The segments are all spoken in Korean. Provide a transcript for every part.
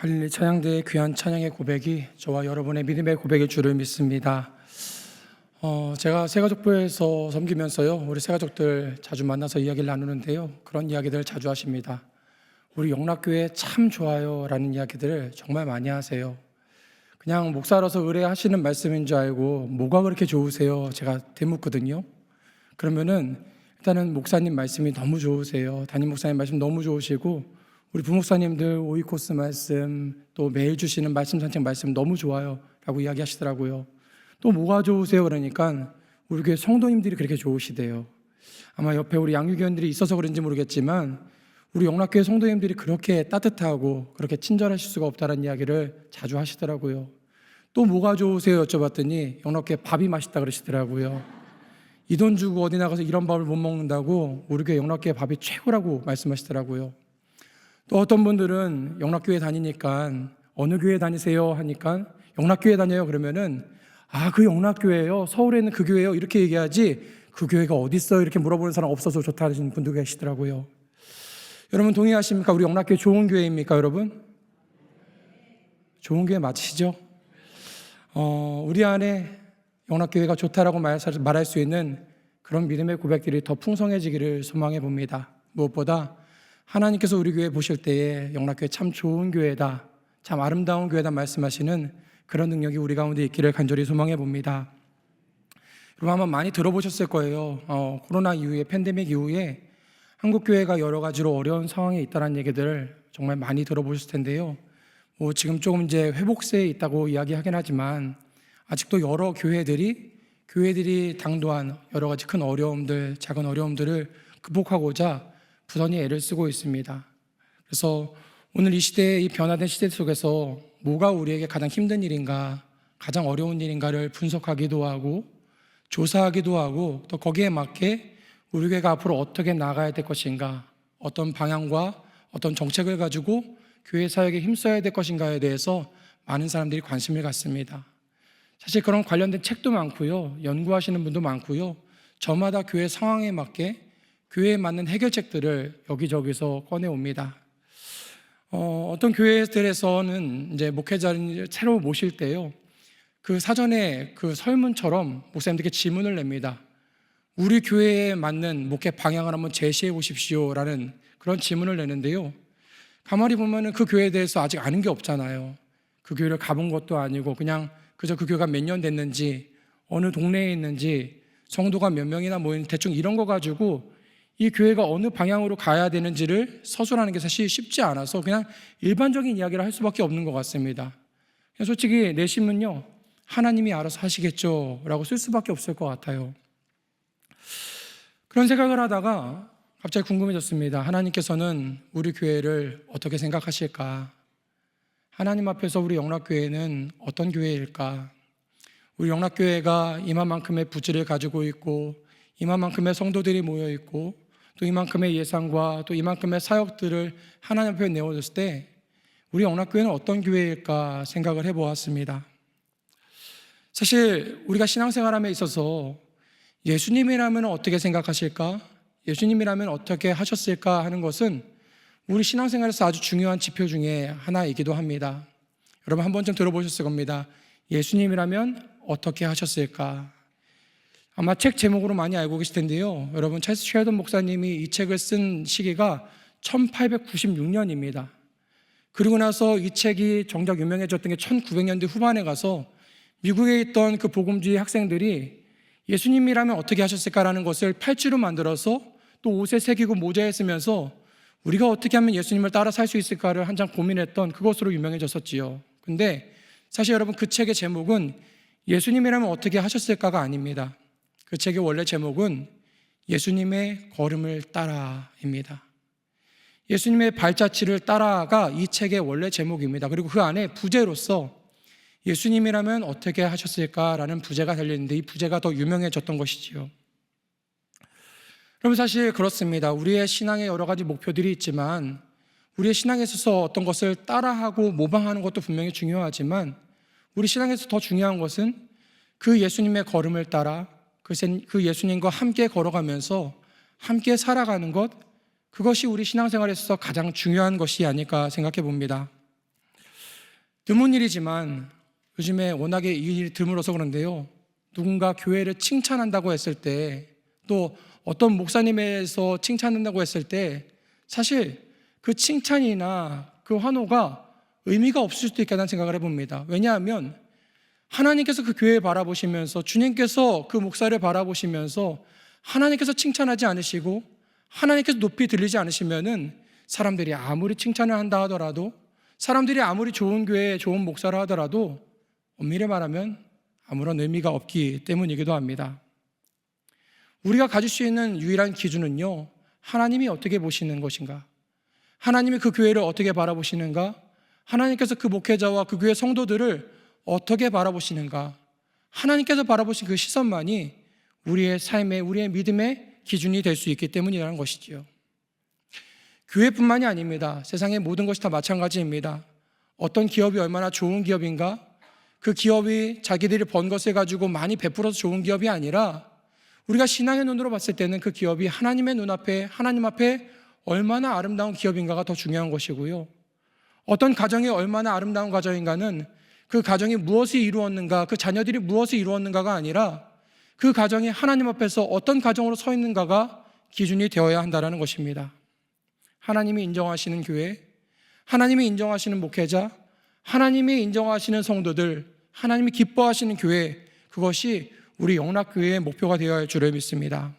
갈릴리 찬양대의 귀한 찬양의 고백이 저와 여러분의 믿음의 고백일 줄을 믿습니다. 제가 새가족부에서 섬기면서요, 우리 새가족들 자주 만나서 이야기를 나누는데요, 그런 이야기들 자주 하십니다. 우리 영락교회 참 좋아요 라는 이야기들을 정말 많이 하세요. 그냥 목사로서 의뢰하시는 말씀인 줄 알고 뭐가 그렇게 좋으세요? 제가 되묻거든요. 그러면은 일단은 목사님 말씀이 너무 좋으세요. 담임 목사님 말씀 너무 좋으시고 우리 부목사님들 오이코스 말씀, 또 매일 주시는 말씀 산책 말씀 너무 좋아요 라고 이야기하시더라고요. 또 뭐가 좋으세요? 그러니까 우리 교회 성도님들이 그렇게 좋으시대요. 아마 옆에 우리 양육위원들이 있어서 그런지 모르겠지만 우리 영락교회 성도님들이 그렇게 따뜻하고 그렇게 친절하실 수가 없다는 이야기를 자주 하시더라고요. 또 뭐가 좋으세요? 여쭤봤더니 영락교회 밥이 맛있다 그러시더라고요. 이 돈 주고 어디 나가서 이런 밥을 못 먹는다고 우리 교회 영락교회 밥이 최고라고 말씀하시더라고요. 또 어떤 분들은 영락교회 다니니까 어느 교회 다니세요? 하니까 영락교회 다녀요. 그러면은 그 영락교회요, 서울에 있는 그 교회요 이렇게 얘기하지 그 교회가 어디 있어요? 이렇게 물어보는 사람 없어서 좋다는 분도 계시더라고요. 여러분 동의하십니까? 우리 영락교회 좋은 교회입니까 여러분? 좋은 교회 맞으시죠? 우리 안에 영락교회가 좋다라고 말할 수 있는 그런 믿음의 고백들이 더 풍성해지기를 소망해 봅니다. 무엇보다 하나님께서 우리 교회 보실 때에 영락교회 참 좋은 교회다, 참 아름다운 교회다 말씀하시는 그런 능력이 우리 가운데 있기를 간절히 소망해 봅니다. 여러분 아마 많이 들어보셨을 거예요. 코로나 이후에, 팬데믹 이후에 한국교회가 여러 가지로 어려운 상황에 있다는 얘기들 정말 많이 들어보셨을 텐데요. 지금 조금 이제 회복세에 있다고 이야기하긴 하지만 아직도 여러 교회들이 당도한 여러 가지 큰 어려움들, 작은 어려움들을 극복하고자 부단히 애를 쓰고 있습니다. 그래서 오늘 이 시대의 이 변화된 시대 속에서 뭐가 우리에게 가장 힘든 일인가, 가장 어려운 일인가를 분석하기도 하고 조사하기도 하고 또 거기에 맞게 우리 교회가 앞으로 어떻게 나가야 될 것인가, 어떤 방향과 어떤 정책을 가지고 교회 사역에 힘써야 될 것인가에 대해서 많은 사람들이 관심을 갖습니다. 사실 그런 관련된 책도 많고요, 연구하시는 분도 많고요, 저마다 교회 상황에 맞게 교회에 맞는 해결책들을 여기저기서 꺼내옵니다. 어떤 교회들에서는 이제 목회자를 새로 모실 때요, 그 사전에 그 설문처럼 목사님들께 질문을 냅니다. 우리 교회에 맞는 목회 방향을 한번 제시해 보십시오라는 그런 질문을 내는데요, 가만히 보면은 그 교회에 대해서 아직 아는 게 없잖아요. 그 교회를 가본 것도 아니고 그냥 그저 그 교회가 몇 년 됐는지, 어느 동네에 있는지, 성도가 몇 명이나 모이는 대충 이런 거 가지고 이 교회가 어느 방향으로 가야 되는지를 서술하는 게 사실 쉽지 않아서 그냥 일반적인 이야기를 할 수밖에 없는 것 같습니다. 그냥 솔직히 내심은요, 하나님이 알아서 하시겠죠 라고 쓸 수밖에 없을 것 같아요. 그런 생각을 하다가 갑자기 궁금해졌습니다. 하나님께서는 우리 교회를 어떻게 생각하실까? 하나님 앞에서 우리 영락교회는 어떤 교회일까? 우리 영락교회가 이만큼의 부지를 가지고 있고 이만큼의 성도들이 모여 있고 또 이만큼의 예산과 또 이만큼의 사역들을 하나님 앞에 내어줬을 때 우리 영락교회는 어떤 교회일까 생각을 해보았습니다. 사실 우리가 신앙생활함에 있어서 예수님이라면 어떻게 생각하실까? 예수님이라면 어떻게 하셨을까 하는 것은 우리 신앙생활에서 아주 중요한 지표 중에 하나이기도 합니다. 여러분 한 번쯤 들어보셨을 겁니다. 예수님이라면 어떻게 하셨을까? 아마 책 제목으로 많이 알고 계실 텐데요, 여러분 찰스 쉘던 목사님이 이 책을 쓴 시기가 1896년입니다. 그리고 나서 이 책이 정작 유명해졌던 게 1900년대 후반에 가서 미국에 있던 그 복음주의 학생들이 예수님이라면 어떻게 하셨을까라는 것을 팔찌로 만들어서 또 옷에 새기고 모자에 쓰면서 우리가 어떻게 하면 예수님을 따라 살 수 있을까를 한창 고민했던 그것으로 유명해졌었지요. 근데 사실 여러분 그 책의 제목은 예수님이라면 어떻게 하셨을까가 아닙니다. 그 책의 원래 제목은 예수님의 걸음을 따라입니다. 예수님의 발자취를 따라가 이 책의 원래 제목입니다. 그리고 그 안에 부제로서 예수님이라면 어떻게 하셨을까라는 부제가 달려있는데 이 부제가 더 유명해졌던 것이지요. 여러분 사실 그렇습니다. 우리의 신앙에 여러 가지 목표들이 있지만 우리의 신앙에 있어서 어떤 것을 따라하고 모방하는 것도 분명히 중요하지만 우리 신앙에서 더 중요한 것은 그 예수님의 걸음을 따라 그 예수님과 함께 걸어가면서 함께 살아가는 것, 그것이 우리 신앙생활에 있어서 가장 중요한 것이 아닐까 생각해 봅니다. 드문 일이지만 요즘에 워낙에 이 일이 드물어서 그런데요, 누군가 교회를 칭찬한다고 했을 때, 또 어떤 목사님에서 칭찬한다고 했을 때 사실 그 칭찬이나 그 환호가 의미가 없을 수도 있다는 생각을 해봅니다. 왜냐하면 하나님께서 그 교회를 바라보시면서, 주님께서 그 목사를 바라보시면서 하나님께서 칭찬하지 않으시고 하나님께서 높이 들리지 않으시면은 사람들이 아무리 칭찬을 한다 하더라도, 사람들이 아무리 좋은 교회, 좋은 목사를 하더라도 엄밀히 말하면 아무런 의미가 없기 때문이기도 합니다. 우리가 가질 수 있는 유일한 기준은요, 하나님이 어떻게 보시는 것인가, 하나님이 그 교회를 어떻게 바라보시는가, 하나님께서 그 목회자와 그 교회 성도들을 어떻게 바라보시는가, 하나님께서 바라보신 그 시선만이 우리의 삶의, 우리의 믿음의 기준이 될 수 있기 때문이라는 것이지요. 교회뿐만이 아닙니다. 세상의 모든 것이 다 마찬가지입니다. 어떤 기업이 얼마나 좋은 기업인가, 그 기업이 자기들이 번 것을 가지고 많이 베풀어서 좋은 기업이 아니라, 우리가 신앙의 눈으로 봤을 때는 그 기업이 하나님의 눈앞에, 하나님 앞에 얼마나 아름다운 기업인가가 더 중요한 것이고요, 어떤 가정이 얼마나 아름다운 가정인가는 그 가정이 무엇을 이루었는가, 그 자녀들이 무엇을 이루었는가가 아니라 그 가정이 하나님 앞에서 어떤 가정으로 서 있는가가 기준이 되어야 한다는 것입니다. 하나님이 인정하시는 교회, 하나님이 인정하시는 목회자, 하나님이 인정하시는 성도들, 하나님이 기뻐하시는 교회, 그것이 우리 영락교회의 목표가 되어야 할 줄을 믿습니다.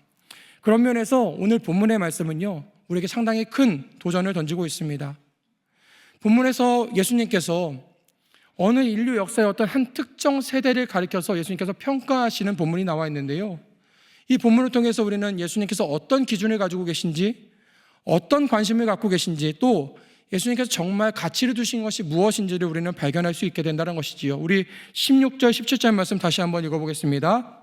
그런 면에서 오늘 본문의 말씀은요, 우리에게 상당히 큰 도전을 던지고 있습니다. 본문에서 예수님께서 어느 인류 역사의 어떤 한 특정 세대를 가리켜서 예수님께서 평가하시는 본문이 나와 있는데요, 이 본문을 통해서 우리는 예수님께서 어떤 기준을 가지고 계신지, 어떤 관심을 갖고 계신지, 또 예수님께서 정말 가치를 두신 것이 무엇인지를 우리는 발견할 수 있게 된다는 것이지요. 우리 16절, 17절 말씀 다시 한번 읽어보겠습니다.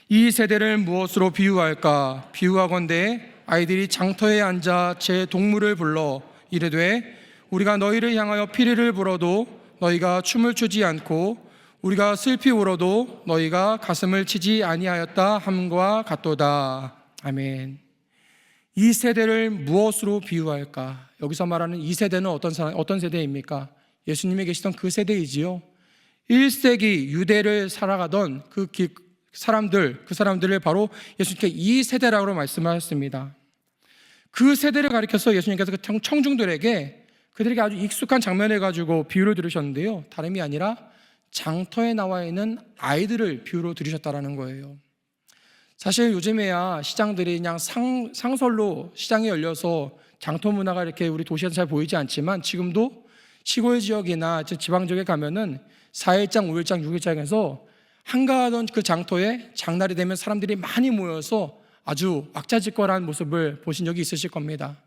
이 세대를 무엇으로 비유할까? 비유하건대 아이들이 장터에 앉아 제 동물을 불러 이르되 우리가 너희를 향하여 피리를 불어도 너희가 춤을 추지 않고 우리가 슬피 울어도 너희가 가슴을 치지 아니하였다 함과 같도다. 아멘. 이 세대를 무엇으로 비유할까? 여기서 말하는 이 세대는 어떤 세대입니까? 예수님이 계시던 그 세대이지요. 1세기 유대를 살아가던 그 사람들을 바로 예수님께 이 세대라고 말씀하셨습니다. 그 세대를 가리켜서 예수님께서 그 청중들에게, 그들에게 아주 익숙한 장면을 가지고 비유를 들으셨는데요, 다름이 아니라 장터에 나와 있는 아이들을 비유로 들으셨다라는 거예요. 사실 요즘에야 시장들이 그냥 상설로 시장이 열려서 장터 문화가 이렇게 우리 도시에서 잘 보이지 않지만, 지금도 시골 지역이나 지방 지역에 가면은 4일장, 5일장, 6일장에서 한가하던 그 장터에 장날이 되면 사람들이 많이 모여서 아주 왁자지껄한 모습을 보신 적이 있으실 겁니다.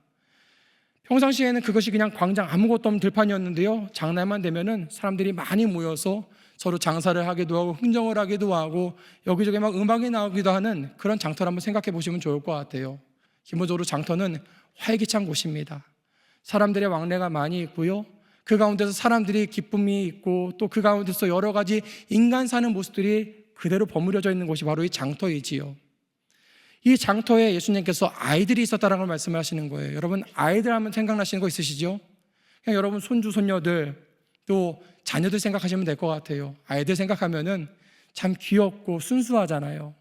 평상시에는 그것이 그냥 광장 아무것도 없는 들판이었는데요, 장날만 되면은 사람들이 많이 모여서 서로 장사를 하기도 하고 흥정을 하기도 하고 여기저기 막 음악이 나오기도 하는 그런 장터를 한번 생각해 보시면 좋을 것 같아요. 기본적으로 장터는 활기찬 곳입니다. 사람들의 왕래가 많이 있고요, 그 가운데서 사람들이 기쁨이 있고 또 그 가운데서 여러 가지 인간 사는 모습들이 그대로 버무려져 있는 곳이 바로 이 장터이지요. 이 장터에 예수님께서 아이들이 있었다는 걸 말씀하시는 거예요. 여러분, 아이들 하면 생각나시는 거 있으시죠? 그냥 여러분 손주, 손녀들, 또 자녀들 생각하시면 될 것 같아요. 아이들 생각하면은 참 귀엽고 순수하잖아요.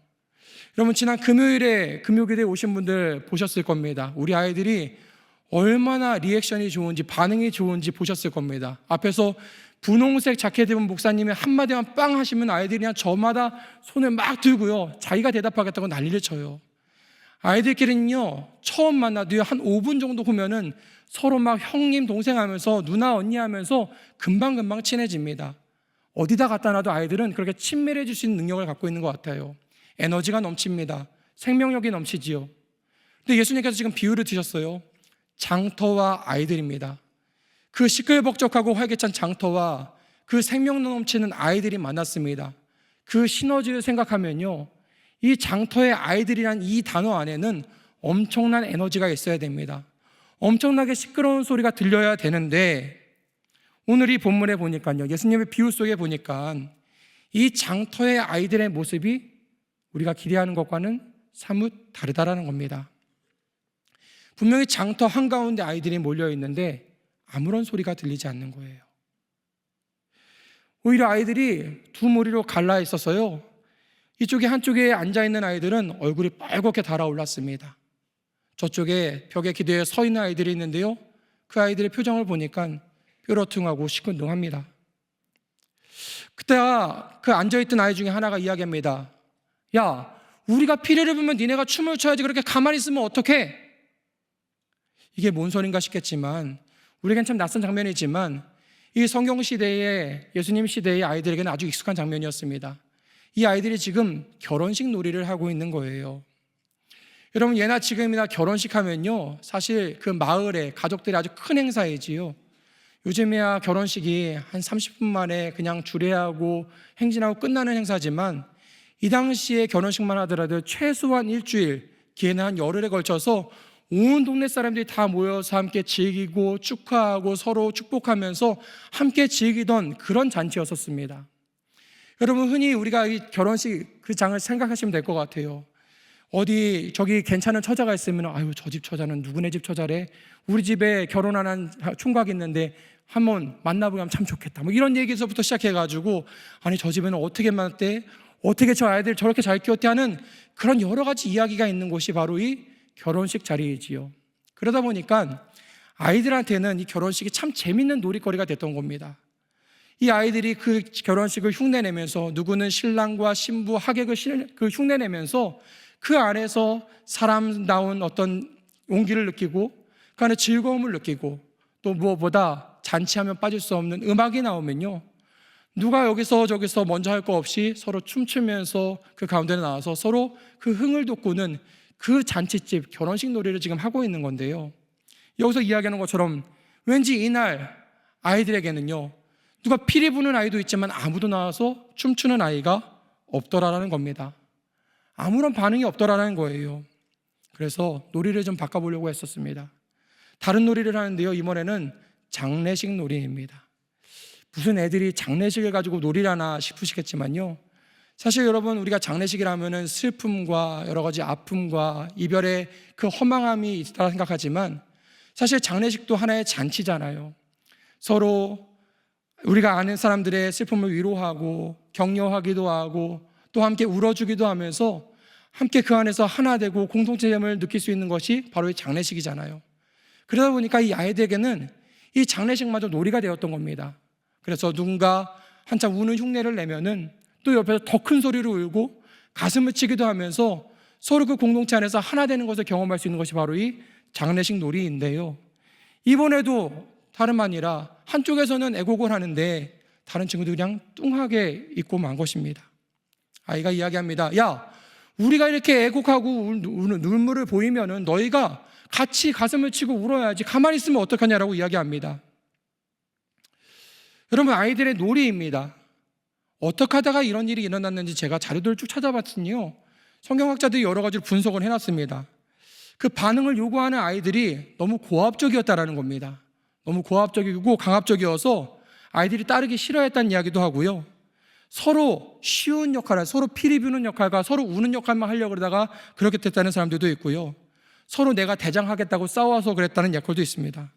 여러분, 지난 금요일에 오신 분들 보셨을 겁니다. 우리 아이들이 얼마나 리액션이 좋은지, 반응이 좋은지 보셨을 겁니다. 앞에서 분홍색 자켓 입은 목사님이 한마디만 빵 하시면 아이들이 그냥 저마다 손을 막 들고요, 자기가 대답하겠다고 난리를 쳐요. 아이들끼리는요, 처음 만나도요, 한 5분 정도 보면은 서로 막 형님, 동생 하면서 누나, 언니 하면서 금방금방 친해집니다. 어디다 갖다 놔도 아이들은 그렇게 친밀해질 수 있는 능력을 갖고 있는 것 같아요. 에너지가 넘칩니다. 생명력이 넘치지요. 근데 예수님께서 지금 비유를 드셨어요. 장터와 아이들입니다. 그 시끌벅적하고 활기찬 장터와 그 생명 넘치는 아이들이 만났습니다. 그 시너지를 생각하면요, 이 장터의 아이들이란 이 단어 안에는 엄청난 에너지가 있어야 됩니다. 엄청나게 시끄러운 소리가 들려야 되는데, 오늘 이 본문에 보니까요, 예수님의 비유 속에 보니까 이 장터의 아이들의 모습이 우리가 기대하는 것과는 사뭇 다르다라는 겁니다. 분명히 장터 한가운데 아이들이 몰려 있는데 아무런 소리가 들리지 않는 거예요. 오히려 아이들이 두 무리로 갈라 있었어요. 이쪽에 한쪽에 앉아있는 아이들은 얼굴이 빨갛게 달아올랐습니다. 저쪽에 벽에 기대어 서 있는 아이들이 있는데요, 그 아이들의 표정을 보니까 뾰루퉁하고 시큰둥합니다. 그때가 그 앉아있던 아이 중에 하나가 이야기합니다. 야, 우리가 피리를 보면 니네가 춤을 춰야지 그렇게 가만히 있으면 어떡해? 이게 뭔 소린가 싶겠지만, 우리에겐 참 낯선 장면이지만 이 성경 시대의, 예수님 시대의 아이들에게는 아주 익숙한 장면이었습니다. 이 아이들이 지금 결혼식 놀이를 하고 있는 거예요. 여러분, 예나 지금이나 결혼식 하면요, 사실 그 마을에 가족들이 아주 큰 행사이지요. 요즘에야 결혼식이 한 30분 만에 그냥 주례하고 행진하고 끝나는 행사지만, 이 당시에 결혼식만 하더라도 최소한 일주일, 기회는 한 열흘에 걸쳐서 온 동네 사람들이 다 모여서 함께 즐기고 축하하고 서로 축복하면서 함께 즐기던 그런 잔치였었습니다. 여러분, 흔히 우리가 이 결혼식 그 장을 생각하시면 될 것 같아요. 어디 저기 괜찮은 처자가 있으면, 아유, 저 집 처자는 누구네 집 처자래, 우리 집에 결혼하는 총각이 있는데 한번 만나보면 참 좋겠다, 뭐 이런 얘기에서부터 시작해가지고, 아니 저 집에는 어떻게 만났대, 어떻게 저 아이들 저렇게 잘 키웠대 하는 그런 여러 가지 이야기가 있는 곳이 바로 이 결혼식 자리이지요. 그러다 보니까 아이들한테는 이 결혼식이 참 재밌는 놀이거리가 됐던 겁니다. 이 아이들이 그 결혼식을 흉내내면서, 누구는 신랑과 신부 하객을 흉내내면서 그 안에서 사람다운 어떤 용기를 느끼고 그 안에 즐거움을 느끼고, 또 무엇보다 잔치하면 빠질 수 없는 음악이 나오면요, 누가 여기서 저기서 먼저 할 거 없이 서로 춤추면서 그 가운데 나와서 서로 그 흥을 돋구는 그 잔치집, 결혼식 놀이를 지금 하고 있는 건데요, 여기서 이야기하는 것처럼 왠지 이날 아이들에게는요, 누가 피리 부는 아이도 있지만 아무도 나와서 춤추는 아이가 없더라라는 겁니다. 아무런 반응이 없더라라는 거예요. 그래서 놀이를 좀 바꿔보려고 했었습니다. 다른 놀이를 하는데요, 이번에는 장례식 놀이입니다. 무슨 애들이 장례식을 가지고 놀이를 하나 싶으시겠지만요, 사실 여러분, 우리가 장례식이라 하면은 슬픔과 여러 가지 아픔과 이별의 그 허망함이 있다고 생각하지만, 사실 장례식도 하나의 잔치잖아요. 서로 우리가 아는 사람들의 슬픔을 위로하고 격려하기도 하고 또 함께 울어주기도 하면서 함께 그 안에서 하나 되고 공동체감을 느낄 수 있는 것이 바로 이 장례식이잖아요. 그러다 보니까 이 아이들에게는 이 장례식마저 놀이가 되었던 겁니다. 그래서 누군가 한참 우는 흉내를 내면은 또 옆에서 더 큰 소리로 울고 가슴을 치기도 하면서 서로 그 공동체 안에서 하나 되는 것을 경험할 수 있는 것이 바로 이 장례식 놀이인데요, 이번에도 다름 아니라 한쪽에서는 애곡을 하는데 다른 친구들이 그냥 뚱하게 있고 만 것입니다. 아이가 이야기합니다. 야, 우리가 이렇게 애곡하고 우는 눈물을 보이면은 너희가 같이 가슴을 치고 울어야지, 가만히 있으면 어떡하냐라고 이야기합니다. 여러분, 아이들의 놀이입니다. 어떻게 하다가 이런 일이 일어났는지 제가 자료들을 쭉 찾아봤더니요, 성경학자들이 여러 가지를 분석을 해놨습니다. 그 반응을 요구하는 아이들이 너무 고압적이었다라는 겁니다. 너무 고압적이고 강압적이어서 아이들이 따르기 싫어했다는 이야기도 하고요, 서로 쉬운 역할을, 서로 피리 부는 역할과 서로 우는 역할만 하려고 그러다가 그렇게 됐다는 사람들도 있고요, 서로 내가 대장하겠다고 싸워서 그랬다는 역할도 있습니다.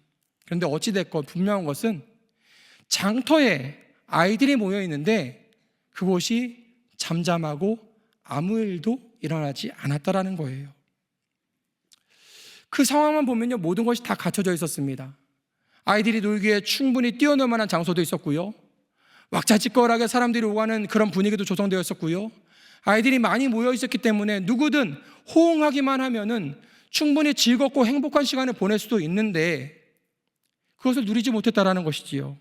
그런데 어찌됐건 분명한 것은 장터에 아이들이 모여 있는데 그곳이 잠잠하고 아무 일도 일어나지 않았다라는 거예요. 그 상황만 보면요, 모든 것이 다 갖춰져 있었습니다. 아이들이 놀기에 충분히 뛰어놀 만한 장소도 있었고요, 왁자지껄하게 사람들이 오가는 그런 분위기도 조성되어 있었고요, 아이들이 많이 모여 있었기 때문에 누구든 호응하기만 하면은 충분히 즐겁고 행복한 시간을 보낼 수도 있는데 그것을 누리지 못했다라는 것이지요.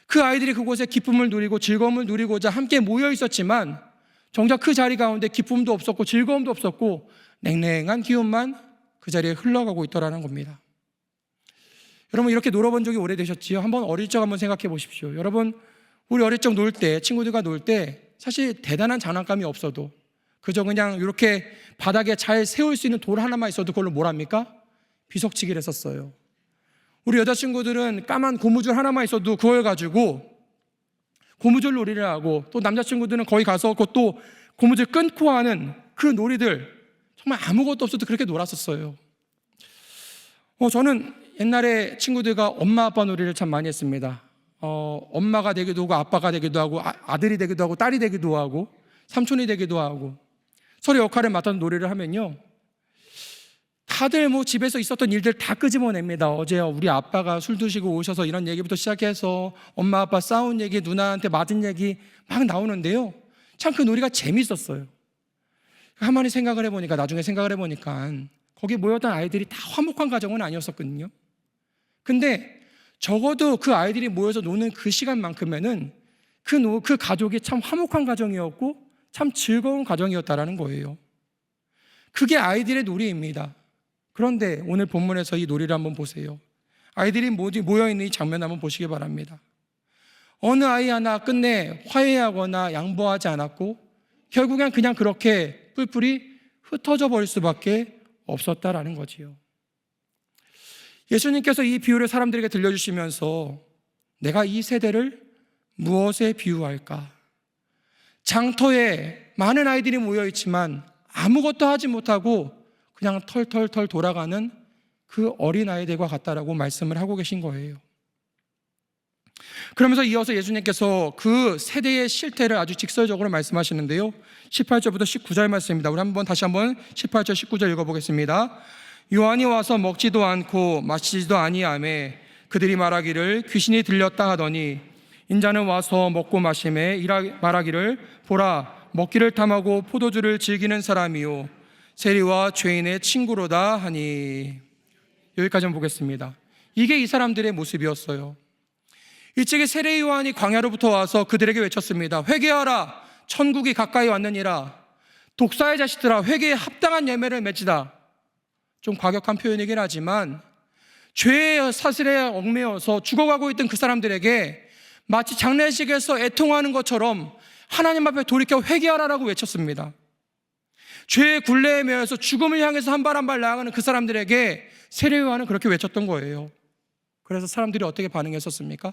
그 아이들이 그곳에 기쁨을 누리고 즐거움을 누리고자 함께 모여 있었지만 정작 그 자리 가운데 기쁨도 없었고 즐거움도 없었고 냉랭한 기운만 그 자리에 흘러가고 있더라는 겁니다. 여러분, 이렇게 놀아본 적이 오래되셨지요? 한번 어릴 적 한번 생각해 보십시오. 여러분, 우리 어릴 적 놀 때, 친구들과 놀 때 사실 대단한 장난감이 없어도 그저 그냥 이렇게 바닥에 잘 세울 수 있는 돌 하나만 있어도 그걸로 뭘 합니까? 비석치기를 했었어요. 우리 여자친구들은 까만 고무줄 하나만 있어도 그걸 가지고 고무줄 놀이를 하고, 또 남자친구들은 거기 가서 그것도 고무줄 끊고 하는 그 놀이들, 정말 아무것도 없어도 그렇게 놀았었어요. 저는 옛날에 친구들과 엄마 아빠 놀이를 참 많이 했습니다. 엄마가 되기도 하고 아빠가 되기도 하고 아들이 되기도 하고 딸이 되기도 하고 삼촌이 되기도 하고 서로 역할을 맡아서 노래를 하면요, 다들 뭐 집에서 있었던 일들 다 끄집어냅니다. 어제 우리 아빠가 술 드시고 오셔서 이런 얘기부터 시작해서 엄마 아빠 싸운 얘기, 누나한테 맞은 얘기 막 나오는데요, 참 그 놀이가 재밌었어요. 가만히 생각을 해보니까, 나중에 생각을 해보니까 거기 모였던 아이들이 다 화목한 가정은 아니었었거든요. 근데 적어도 그 아이들이 모여서 노는 그 시간만큼에는 그 가족이 참 화목한 가정이었고 참 즐거운 가정이었다라는 거예요. 그게 아이들의 놀이입니다. 그런데 오늘 본문에서 이 놀이를 한번 보세요. 아이들이 모두 모여있는 이 장면 한번 보시기 바랍니다. 어느 아이 하나 끝내 화해하거나 양보하지 않았고 결국엔 그냥 그렇게 뿔뿔이 흩어져 버릴 수밖에 없었다라는 거지요. 예수님께서 이 비유를 사람들에게 들려주시면서 내가 이 세대를 무엇에 비유할까? 장터에 많은 아이들이 모여있지만 아무것도 하지 못하고 그냥 털털털 돌아가는 그 어린아이들과 같다라고 말씀을 하고 계신 거예요. 그러면서 이어서 예수님께서 그 세대의 실태를 아주 직설적으로 말씀하시는데요, 18절부터 19절 말씀입니다. 우리 다시 한번 18절 19절 읽어보겠습니다. 요한이 와서 먹지도 않고 마시지도 아니하매 그들이 말하기를 귀신이 들렸다 하더니 인자는 와서 먹고 마시매 말하기를 보라 먹기를 탐하고 포도주를 즐기는 사람이요 세리와 죄인의 친구로다 하니. 여기까지 한번 보겠습니다. 이게 이 사람들의 모습이었어요. 일찍이 세례 요한이 광야로부터 와서 그들에게 외쳤습니다. 회개하라, 천국이 가까이 왔느니라. 독사의 자식들아, 회개에 합당한 열매를 맺으라. 좀 과격한 표현이긴 하지만 죄의 사슬에 얽매여서 죽어가고 있던 그 사람들에게 마치 장례식에서 애통하는 것처럼 하나님 앞에 돌이켜 회개하라라고 외쳤습니다. 죄의 굴레에 매여서 죽음을 향해서 한 발 한 발 나아가는 그 사람들에게 세례 요한은 그렇게 외쳤던 거예요. 그래서 사람들이 어떻게 반응했었습니까?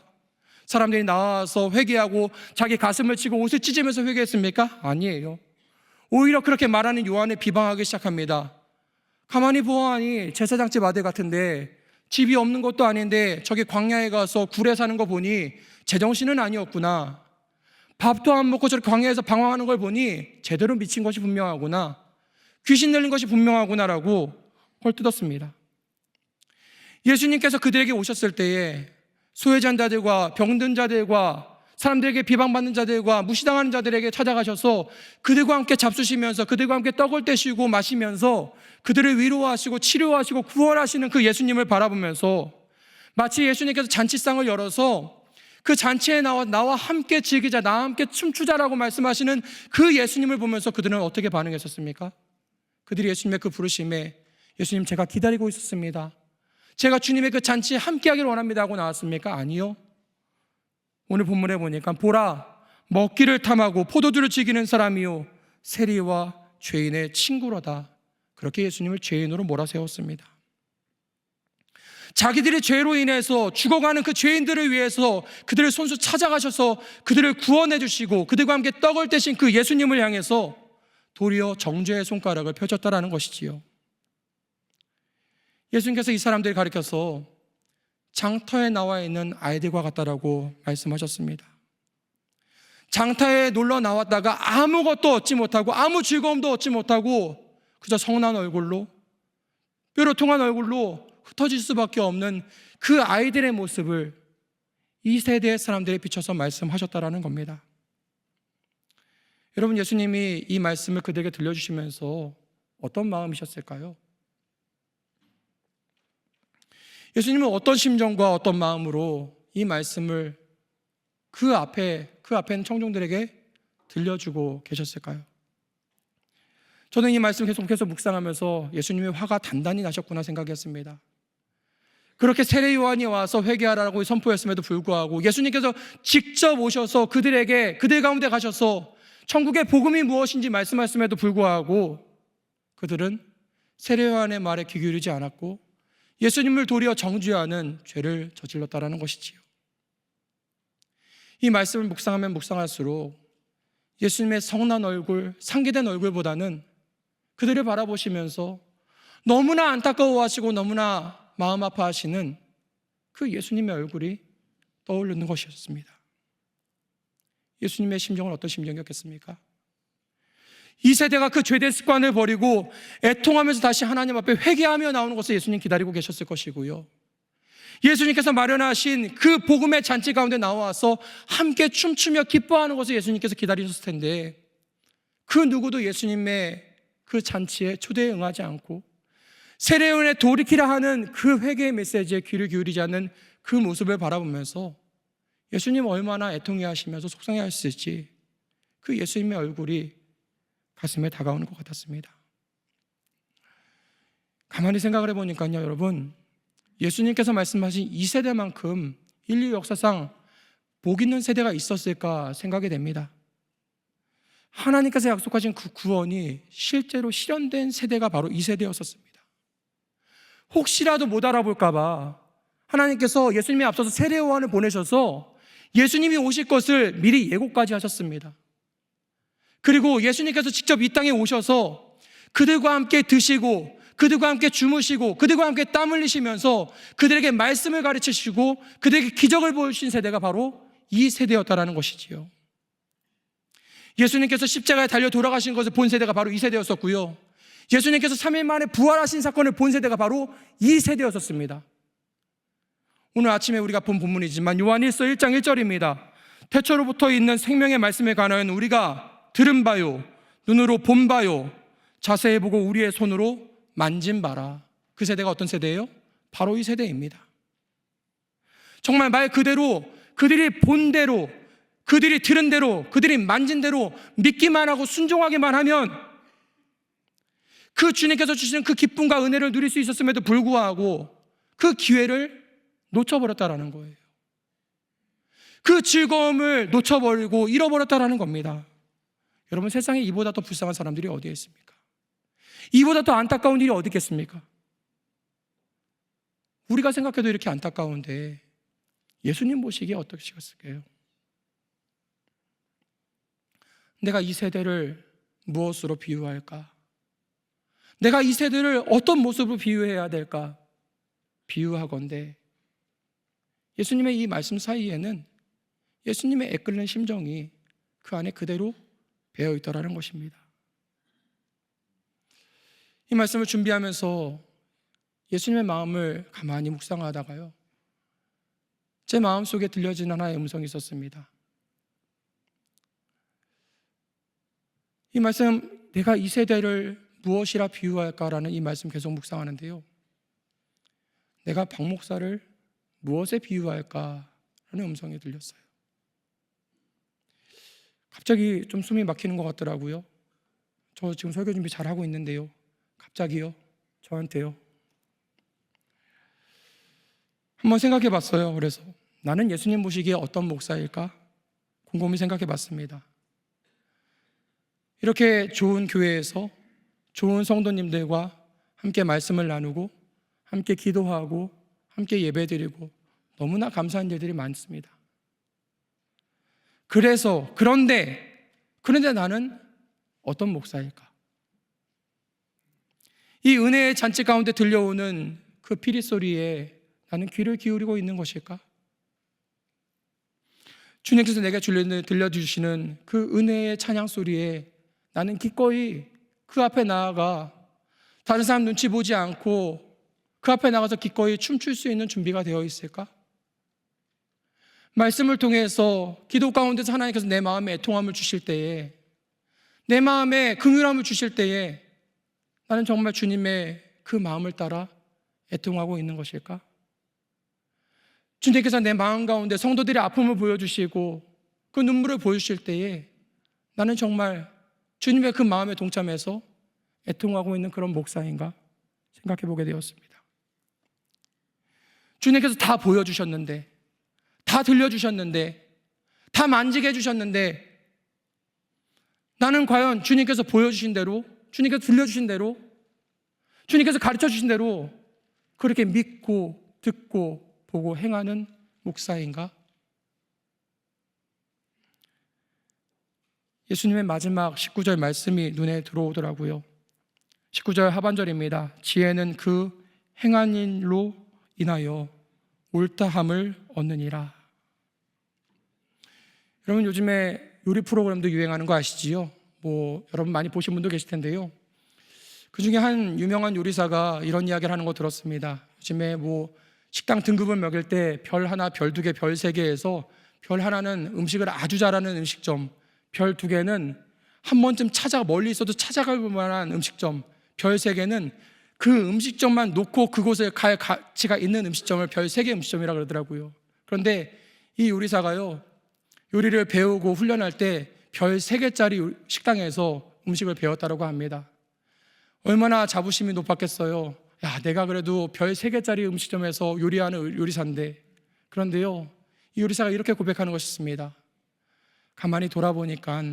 사람들이 나와서 회개하고 자기 가슴을 치고 옷을 찢으면서 회개했습니까? 아니에요. 오히려 그렇게 말하는 요한을 비방하기 시작합니다. 가만히 보아하니 제사장집 아들 같은데 집이 없는 것도 아닌데 저기 광야에 가서 굴에 사는 거 보니 제정신은 아니었구나. 밥도 안 먹고 저렇게 광야에서 방황하는 걸 보니 제대로 미친 것이 분명하구나. 귀신 들린 것이 분명하구나라고 헐뜯었습니다. 예수님께서 그들에게 오셨을 때에 소외된 자들과 병든 자들과 사람들에게 비방받는 자들과 무시당하는 자들에게 찾아가셔서 그들과 함께 잡수시면서 그들과 함께 떡을 떼시고 마시면서 그들을 위로하시고 치료하시고 구원하시는 그 예수님을 바라보면서 마치 예수님께서 잔치상을 열어서 그 잔치에 나와 함께 즐기자, 나와 함께 춤추자라고 말씀하시는 그 예수님을 보면서 그들은 어떻게 반응했었습니까? 그들이 예수님의 그 부르심에 예수님 제가 기다리고 있었습니다. 제가 주님의 그 잔치에 함께하기를 원합니다 하고 나왔습니까? 아니요. 오늘 본문에 보니까 보라 먹기를 탐하고 포도주를 즐기는 사람이요 세리와 죄인의 친구로다. 그렇게 예수님을 죄인으로 몰아세웠습니다. 자기들의 죄로 인해서 죽어가는 그 죄인들을 위해서 그들을 손수 찾아가셔서 그들을 구원해 주시고 그들과 함께 떡을 떼신 그 예수님을 향해서 도리어 정죄의 손가락을 펴줬다라는 것이지요. 예수님께서 이 사람들을 가리켜서 장터에 나와 있는 아이들과 같다라고 말씀하셨습니다. 장터에 놀러 나왔다가 아무것도 얻지 못하고 아무 즐거움도 얻지 못하고 그저 성난 얼굴로 뼈로 통한 얼굴로 흩어질 수밖에 없는 그 아이들의 모습을 이 세대의 사람들에 비춰서 말씀하셨다라는 겁니다. 여러분, 예수님이 이 말씀을 그들에게 들려주시면서 어떤 마음이셨을까요? 예수님은 어떤 심정과 어떤 마음으로 이 말씀을 그 앞에 있는 청중들에게 들려주고 계셨을까요? 저는 이 말씀을 계속 묵상하면서 예수님의 화가 단단히 나셨구나 생각했습니다. 그렇게 세례 요한이 와서 회개하라고 선포했음에도 불구하고 예수님께서 직접 오셔서 그들 가운데 가셔서 천국의 복음이 무엇인지 말씀하셨음에도 불구하고 그들은 세례 요한의 말에 귀 기울이지 않았고 예수님을 도리어 정죄하는 죄를 저질렀다라는 것이지요. 이 말씀을 묵상하면 묵상할수록 예수님의 성난 얼굴, 상기된 얼굴보다는 그들을 바라보시면서 너무나 안타까워하시고 너무나 마음 아파하시는 그 예수님의 얼굴이 떠오르는 것이었습니다. 예수님의 심정은 어떤 심정이었겠습니까? 이 세대가 그 죄된 습관을 버리고 애통하면서 다시 하나님 앞에 회개하며 나오는 것을 예수님 기다리고 계셨을 것이고요, 예수님께서 마련하신 그 복음의 잔치 가운데 나와서 함께 춤추며 기뻐하는 것을 예수님께서 기다리셨을 텐데, 그 누구도 예수님의 그 잔치에 초대에 응하지 않고 세례요한의 돌이키라 하는 그 회개의 메시지에 귀를 기울이지 않는 그 모습을 바라보면서 예수님 얼마나 애통해 하시면서 속상해 하실지 그 예수님의 얼굴이 가슴에 다가오는 것 같았습니다. 가만히 생각을 해보니까요, 여러분, 예수님께서 말씀하신 이 세대만큼 인류 역사상 복 있는 세대가 있었을까 생각이 됩니다. 하나님께서 약속하신 그 구원이 실제로 실현된 세대가 바로 이 세대였었습니다. 혹시라도 못 알아볼까 봐 하나님께서 예수님이 앞서서 세례요한을 보내셔서 예수님이 오실 것을 미리 예고까지 하셨습니다. 그리고 예수님께서 직접 이 땅에 오셔서 그들과 함께 드시고 그들과 함께 주무시고 그들과 함께 땀 흘리시면서 그들에게 말씀을 가르치시고 그들에게 기적을 보여주신 세대가 바로 이 세대였다라는 것이지요. 예수님께서 십자가에 달려 돌아가신 것을 본 세대가 바로 이 세대였었고요, 예수님께서 3일 만에 부활하신 사건을 본 세대가 바로 이 세대였었습니다. 오늘 아침에 우리가 본 본문이지만 요한일서 1장 1절입니다. 태초로부터 있는 생명의 말씀에 관하여 우리가 들은 바요 눈으로 본 바요 자세히 보고 우리의 손으로 만진 바라. 그 세대가 어떤 세대예요? 바로 이 세대입니다. 정말 말 그대로 그들이 본 대로, 그들이 들은 대로, 그들이 만진 대로 믿기만 하고 순종하기만 하면 그 주님께서 주시는 그 기쁨과 은혜를 누릴 수 있었음에도 불구하고 그 기회를 놓쳐버렸다라는 거예요. 그 즐거움을 놓쳐버리고 잃어버렸다라는 겁니다. 여러분, 세상에 이보다 더 불쌍한 사람들이 어디에 있습니까? 이보다 더 안타까운 일이 어디 있겠습니까? 우리가 생각해도 이렇게 안타까운데 예수님 보시기에 어떠시겠을까요? 내가 이 세대를 무엇으로 비유할까? 내가 이 세대를 어떤 모습으로 비유해야 될까? 비유하건대 예수님의 이 말씀 사이에는 예수님의 애끓는 심정이 그 안에 그대로 배어있더라는 것입니다. 이 말씀을 준비하면서 예수님의 마음을 가만히 묵상하다가요, 제 마음속에 들려진 하나의 음성이 있었습니다. 이 말씀, 내가 이 세대를 무엇이라 비유할까라는 이 말씀 계속 묵상하는데요, 내가 박 목사를 무엇에 비유할까라는 음성이 들렸어요. 갑자기 좀 숨이 막히는 것 같더라고요. 저 지금 설교 준비 잘하고 있는데요, 갑자기요, 저한테요. 한번 생각해 봤어요. 그래서 나는 예수님 보시기에 어떤 목사일까? 곰곰이 생각해 봤습니다. 이렇게 좋은 교회에서 좋은 성도님들과 함께 말씀을 나누고 함께 기도하고 함께 예배드리고 너무나 감사한 일들이 많습니다. 그런데 나는 어떤 목사일까? 이 은혜의 잔치 가운데 들려오는 그 피리 소리에 나는 귀를 기울이고 있는 것일까? 주님께서 내게 들려주시는 그 은혜의 찬양 소리에 나는 기꺼이 그 앞에 나아가 다른 사람 눈치 보지 않고 그 앞에 나가서 기꺼이 춤출 수 있는 준비가 되어 있을까? 말씀을 통해서 기도 가운데서 하나님께서 내 마음에 애통함을 주실 때에, 내 마음에 긍휼함을 주실 때에 나는 정말 주님의 그 마음을 따라 애통하고 있는 것일까? 주님께서 내 마음 가운데 성도들의 아픔을 보여주시고 그 눈물을 보여주실 때에 나는 정말 주님의 그 마음에 동참해서 애통하고 있는 그런 목사인가 생각해 보게 되었습니다. 주님께서 다 보여주셨는데, 다 들려주셨는데, 다 만지게 해주셨는데 나는 과연 주님께서 보여주신 대로, 주님께서 들려주신 대로, 주님께서 가르쳐주신 대로 그렇게 믿고 듣고 보고 행하는 목사인가? 예수님의 마지막 19절 말씀이 눈에 들어오더라고요. 19절 하반절입니다. 지혜는 그 행한 일로 인하여 옳다함을 얻느니라. 여러분 요즘에 요리 프로그램도 유행하는 거 아시지요? 여러분 많이 보신 분도 계실 텐데요. 그 중에 한 유명한 요리사가 이런 이야기를 하는 거 들었습니다. 요즘에 식당 등급을 매길 때 별 하나, 별 두 개, 별 세 개에서 별 하나는 음식을 아주 잘하는 음식점, 별 두 개는 한 번쯤 멀리 있어도 찾아갈 만한 음식점, 별 세 개는 그 음식점만 놓고 그곳에 갈 가치가 있는 음식점을 별 세 개 음식점이라고 그러더라고요. 그런데 이 요리사가요, 요리를 배우고 훈련할 때 별 세 개짜리 식당에서 음식을 배웠다고 합니다. 얼마나 자부심이 높았겠어요. 야, 내가 그래도 별 세 개짜리 음식점에서 요리하는 요리사인데. 그런데요, 이 요리사가 이렇게 고백하는 것이었습니다. 가만히 돌아보니까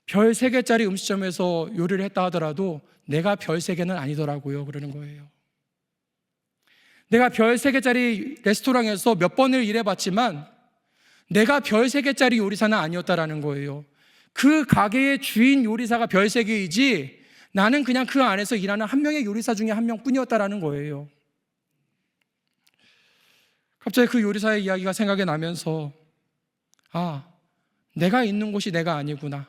별 세 개짜리 음식점에서 요리를 했다 하더라도 내가 별 세 개는 아니더라고요. 그러는 거예요. 내가 별 세 개짜리 레스토랑에서 몇 번을 일해봤지만 내가 별 세 개짜리 요리사는 아니었다라는 거예요. 그 가게의 주인 요리사가 별 세 개이지 나는 그냥 그 안에서 일하는 한 명의 요리사 중에 한 명뿐이었다라는 거예요. 갑자기 그 요리사의 이야기가 생각이 나면서 내가 있는 곳이 내가 아니구나,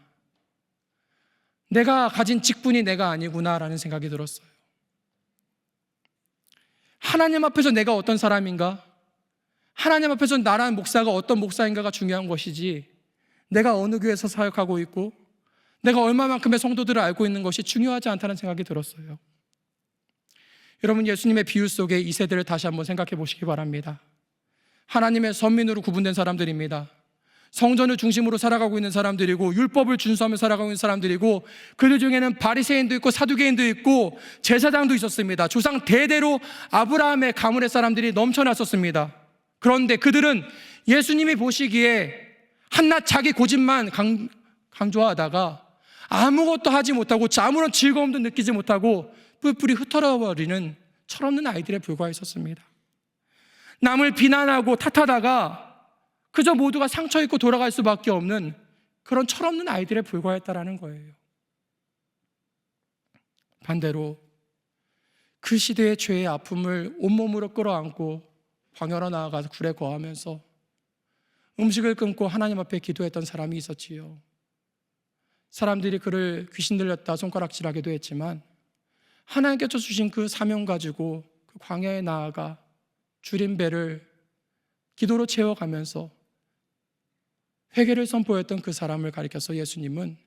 내가 가진 직분이 내가 아니구나라는 생각이 들었어요. 하나님 앞에서 내가 어떤 사람인가, 하나님 앞에서 나라는 목사가 어떤 목사인가가 중요한 것이지 내가 어느 교회에서 사역하고 있고 내가 얼마만큼의 성도들을 알고 있는 것이 중요하지 않다는 생각이 들었어요. 여러분, 예수님의 비유 속에 이 세대를 다시 한번 생각해 보시기 바랍니다. 하나님의 선민으로 구분된 사람들입니다. 성전을 중심으로 살아가고 있는 사람들이고 율법을 준수하며 살아가고 있는 사람들이고 그들 중에는 바리새인도 있고 사두개인도 있고 제사장도 있었습니다. 조상 대대로 아브라함의 가문의 사람들이 넘쳐났었습니다. 그런데 그들은 예수님이 보시기에 한낱 자기 고집만 강조하다가 아무것도 하지 못하고 아무런 즐거움도 느끼지 못하고 뿔뿔이 흩어버리는 철없는 아이들에 불과했었습니다. 남을 비난하고 탓하다가 그저 모두가 상처 입고 돌아갈 수밖에 없는 그런 철없는 아이들에 불과했다라는 거예요. 반대로 그 시대의 죄의 아픔을 온몸으로 끌어안고 광야로 나아가서 굴에 거하면서 음식을 끊고 하나님 앞에 기도했던 사람이 있었지요. 사람들이 그를 귀신 들렸다 손가락질하기도 했지만 하나님께서 주신 그 사명 가지고 그 광야에 나아가 줄인 배를 기도로 채워가면서 회개를 선포했던 그 사람을 가리켜서 예수님은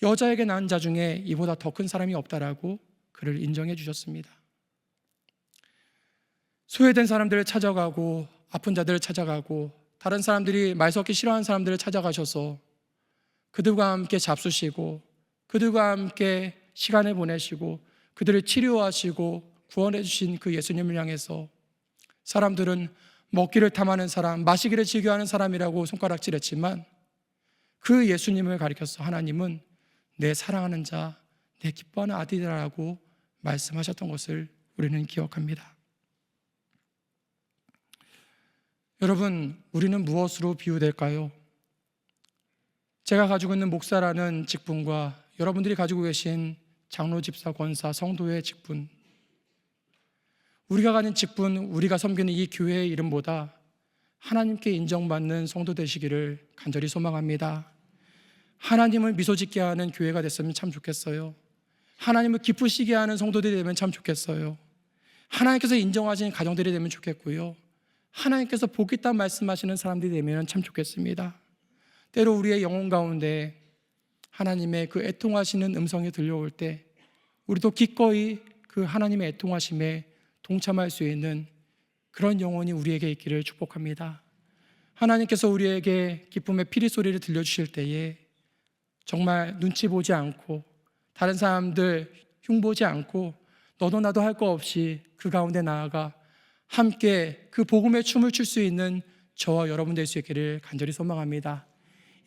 여자에게 낳은 자 중에 이보다 더 큰 사람이 없다라고 그를 인정해 주셨습니다. 소외된 사람들을 찾아가고 아픈 자들을 찾아가고 다른 사람들이 말 섞기 싫어하는 사람들을 찾아가셔서 그들과 함께 잡수시고 그들과 함께 시간을 보내시고 그들을 치료하시고 구원해 주신 그 예수님을 향해서 사람들은 먹기를 탐하는 사람, 마시기를 즐겨하는 사람이라고 손가락질했지만 그 예수님을 가리켜서 하나님은 내 사랑하는 자, 내 기뻐하는 아들이라고 말씀하셨던 것을 우리는 기억합니다. 여러분, 우리는 무엇으로 비유될까요? 제가 가지고 있는 목사라는 직분과 여러분들이 가지고 계신 장로, 집사, 권사, 성도의 직분, 우리가 가진 직분, 우리가 섬기는 이 교회의 이름보다 하나님께 인정받는 성도 되시기를 간절히 소망합니다. 하나님을 미소 짓게 하는 교회가 됐으면 참 좋겠어요. 하나님을 기쁘시게 하는 성도들이 되면 참 좋겠어요. 하나님께서 인정하시는 가정들이 되면 좋겠고요. 하나님께서 복 있다 말씀하시는 사람들이 되면 참 좋겠습니다. 때로 우리의 영혼 가운데 하나님의 그 애통하시는 음성이 들려올 때 우리도 기꺼이 그 하나님의 애통하심에 동참할 수 있는 그런 영혼이 우리에게 있기를 축복합니다. 하나님께서 우리에게 기쁨의 피리 소리를 들려주실 때에 정말 눈치 보지 않고 다른 사람들 흉보지 않고 너도 나도 할 거 없이 그 가운데 나아가 함께 그 복음의 춤을 출 수 있는 저와 여러분 될 수 있기를 간절히 소망합니다.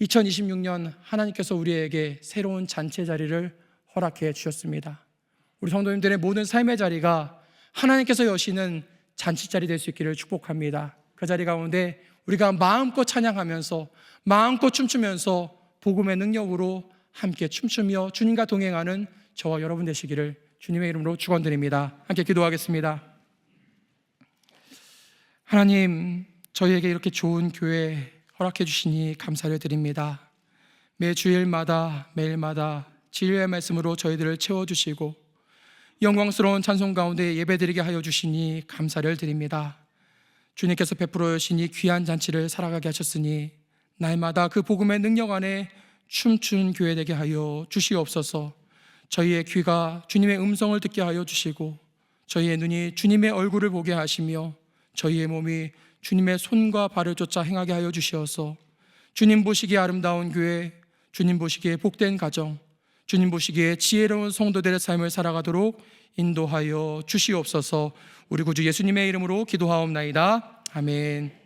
2026년 하나님께서 우리에게 새로운 잔치의 자리를 허락해 주셨습니다. 우리 성도님들의 모든 삶의 자리가 하나님께서 여시는 잔치자리 될 수 있기를 축복합니다. 그 자리 가운데 우리가 마음껏 찬양하면서 마음껏 춤추면서 복음의 능력으로 함께 춤추며 주님과 동행하는 저와 여러분 되시기를 주님의 이름으로 축원드립니다. 함께 기도하겠습니다. 하나님, 저희에게 이렇게 좋은 교회 허락해 주시니 감사를 드립니다. 매 주일마다 매일마다 진리의 말씀으로 저희들을 채워주시고 영광스러운 찬송 가운데 예배드리게 하여 주시니 감사를 드립니다. 주님께서 베풀어 주시니 귀한 잔치를 살아가게 하셨으니 날마다 그 복음의 능력 안에 춤춘 교회 되게 하여 주시옵소서. 저희의 귀가 주님의 음성을 듣게 하여 주시고 저희의 눈이 주님의 얼굴을 보게 하시며 저희의 몸이 주님의 손과 발을 쫓아 행하게 하여 주시어서 주님 보시기에 아름다운 교회, 주님 보시기에 복된 가정, 주님 보시기에 지혜로운 성도들의 삶을 살아가도록 인도하여 주시옵소서. 우리 구주 예수님의 이름으로 기도하옵나이다. 아멘.